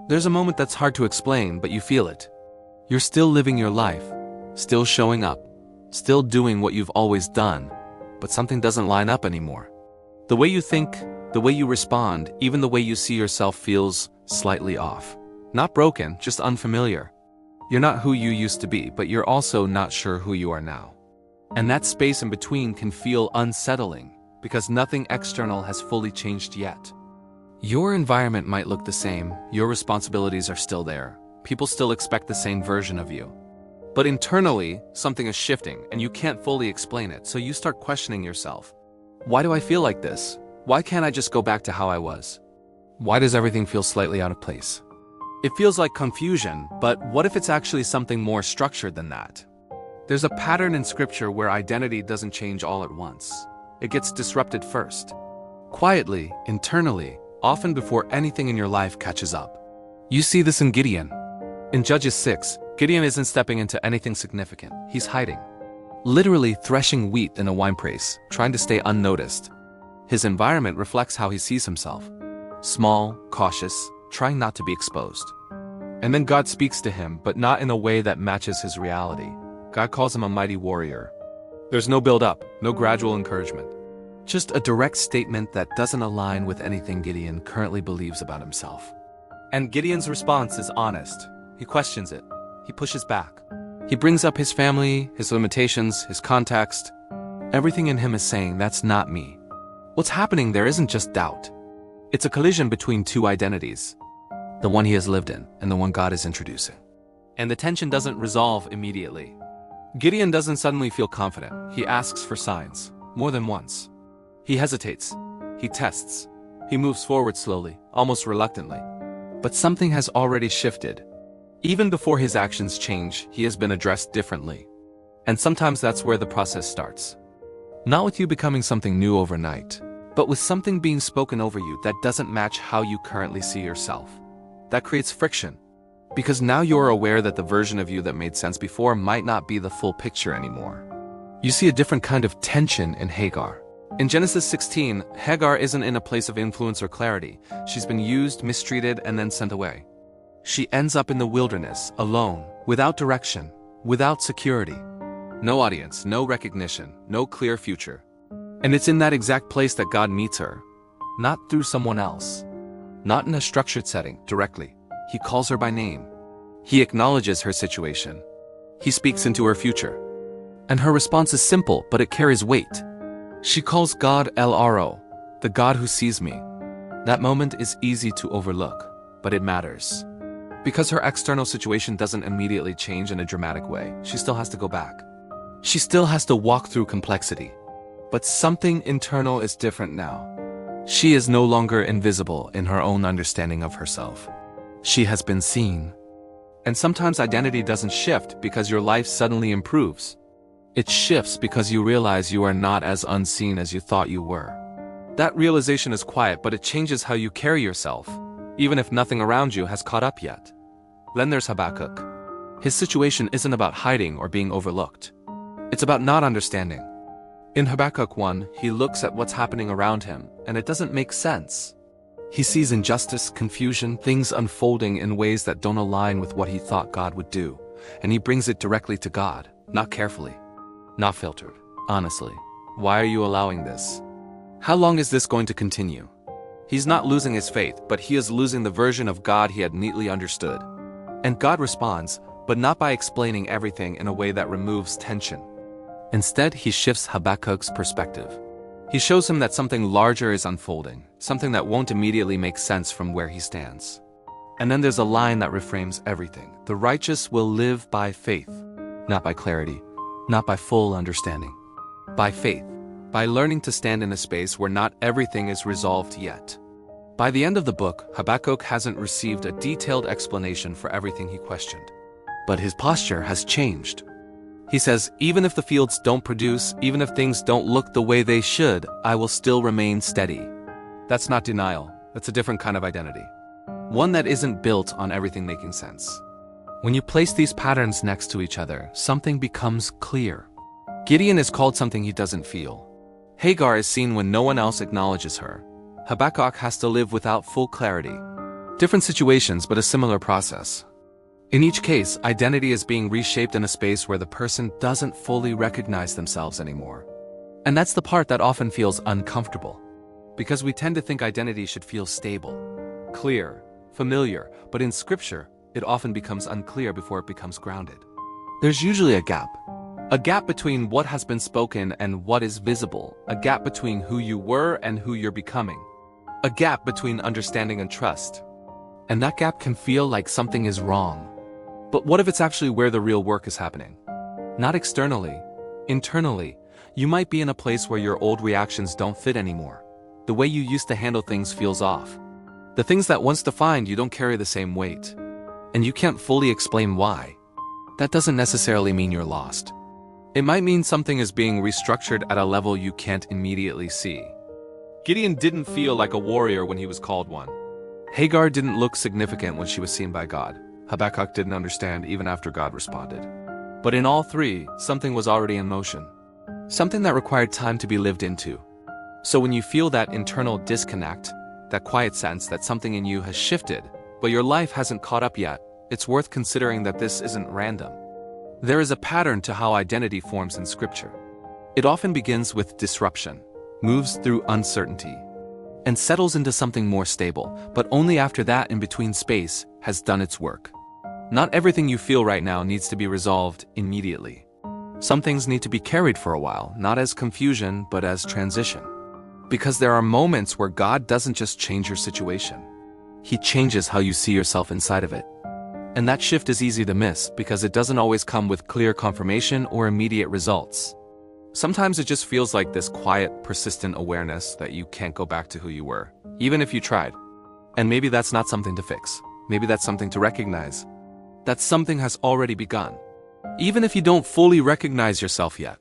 There's a moment that's hard to explain, but you feel it. You're still living your life, still showing up, still doing what you've always done, but something doesn't line up anymore. The way you think, the way you respond, even the way you see yourself feels slightly off. Not broken, just unfamiliar. You're not who you used to be, but you're also not sure who you are now. And that space in between can feel unsettling, because nothing external has fully changed yet. Your environment might look the same, your responsibilities are still there, people still expect the same version of you. But internally, something is shifting, and you can't fully explain it, so you start questioning yourself. Why do I feel like this? Why can't I just go back to how I was? Why does everything feel slightly out of place? It feels like confusion, but what if it's actually something more structured than that? There's a pattern in scripture where identity doesn't change all at once. It gets disrupted first. Quietly, internally, often before anything in your life catches up. You see this in Gideon. In Judges 6, Gideon isn't stepping into anything significant. He's hiding. Literally threshing wheat in a winepress, trying to stay unnoticed. His environment reflects how he sees himself. Small, cautious, trying not to be exposed. And then God speaks to him, but not in a way that matches his reality. God calls him a mighty warrior. There's no build-up, no gradual encouragement. Just a direct statement that doesn't align with anything Gideon currently believes about himself. And Gideon's response is honest. He questions it. He pushes back. He brings up his family, his limitations, his context. Everything in him is saying, that's not me. What's happening there isn't just doubt. It's a collision between two identities. The one he has lived in, and the one God is introducing. And the tension doesn't resolve immediately. Gideon doesn't suddenly feel confident. He asks for signs, more than once. He hesitates. He tests. He moves forward slowly, almost reluctantly. But something has already shifted. Even before his actions change, he has been addressed differently. And sometimes that's where the process starts. Not with you becoming something new overnight, but with something being spoken over you that doesn't match how you currently see yourself. That creates friction. Because now you're aware that the version of you that made sense before might not be the full picture anymore. You see a different kind of tension in Hagar. In Genesis 16, Hagar isn't in a place of influence or clarity. She's been used, mistreated, and then sent away. She ends up in the wilderness, alone, without direction, without security. No audience, no recognition, no clear future. And it's in that exact place that God meets her. Not through someone else. Not in a structured setting, directly. He calls her by name. He acknowledges her situation. He speaks into her future. And her response is simple, but it carries weight. She calls God El Aro, the God who sees me. That moment is easy to overlook, but it matters. Because her external situation doesn't immediately change in a dramatic way, she still has to go back. She still has to walk through complexity. But something internal is different now. She is no longer invisible in her own understanding of herself. She has been seen. And sometimes identity doesn't shift because your life suddenly improves. It shifts because you realize you are not as unseen as you thought you were. That realization is quiet, but it changes how you carry yourself, even if nothing around you has caught up yet. Then there's Habakkuk. His situation isn't about hiding or being overlooked. It's about not understanding. In Habakkuk 1, he looks at what's happening around him, and it doesn't make sense. He sees injustice, confusion, things unfolding in ways that don't align with what he thought God would do, and he brings it directly to God, not carefully. Not filtered. Honestly, why are you allowing this? How long is this going to continue? He's not losing his faith, but he is losing the version of God he had neatly understood. And God responds, but not by explaining everything in a way that removes tension. Instead, he shifts Habakkuk's perspective. He shows him that something larger is unfolding, something that won't immediately make sense from where he stands. And then there's a line that reframes everything. The righteous will live by faith, not by clarity. Not by full understanding. By faith. By learning to stand in a space where not everything is resolved yet. By the end of the book, Habakkuk hasn't received a detailed explanation for everything he questioned. But his posture has changed. He says, even if the fields don't produce, even if things don't look the way they should, I will still remain steady. That's not denial. That's a different kind of identity. One that isn't built on everything making sense. When you place these patterns next to each other, something becomes clear. Gideon is called something he doesn't feel. Hagar is seen when no one else acknowledges her. Habakkuk has to live without full clarity. Different situations, but a similar process. In each case, identity is being reshaped in a space where the person doesn't fully recognize themselves anymore. And that's the part that often feels uncomfortable. Because we tend to think identity should feel stable, clear, familiar, but in Scripture, it often becomes unclear before it becomes grounded. There's usually a gap. A gap between what has been spoken and what is visible. A gap between who you were and who you're becoming. A gap between understanding and trust. And that gap can feel like something is wrong. But what if it's actually where the real work is happening? Not externally, internally. You might be in a place where your old reactions don't fit anymore. The way you used to handle things feels off. The things that once defined you don't carry the same weight. And you can't fully explain why. That doesn't necessarily mean you're lost. It might mean something is being restructured at a level you can't immediately see. Gideon didn't feel like a warrior when he was called one. Hagar didn't look significant when she was seen by God. Habakkuk didn't understand even after God responded. But in all three, something was already in motion. Something that required time to be lived into. So when you feel that internal disconnect, that quiet sense that something in you has shifted, but your life hasn't caught up yet, it's worth considering that this isn't random. There is a pattern to how identity forms in Scripture. It often begins with disruption, moves through uncertainty, and settles into something more stable, but only after that in-between space has done its work. Not everything you feel right now needs to be resolved immediately. Some things need to be carried for a while, not as confusion, but as transition. Because there are moments where God doesn't just change your situation. He changes how you see yourself inside of it. And that shift is easy to miss because it doesn't always come with clear confirmation or immediate results. Sometimes it just feels like this quiet, persistent awareness that you can't go back to who you were, even if you tried. And maybe that's not something to fix. Maybe that's something to recognize. That something has already begun. Even if you don't fully recognize yourself yet.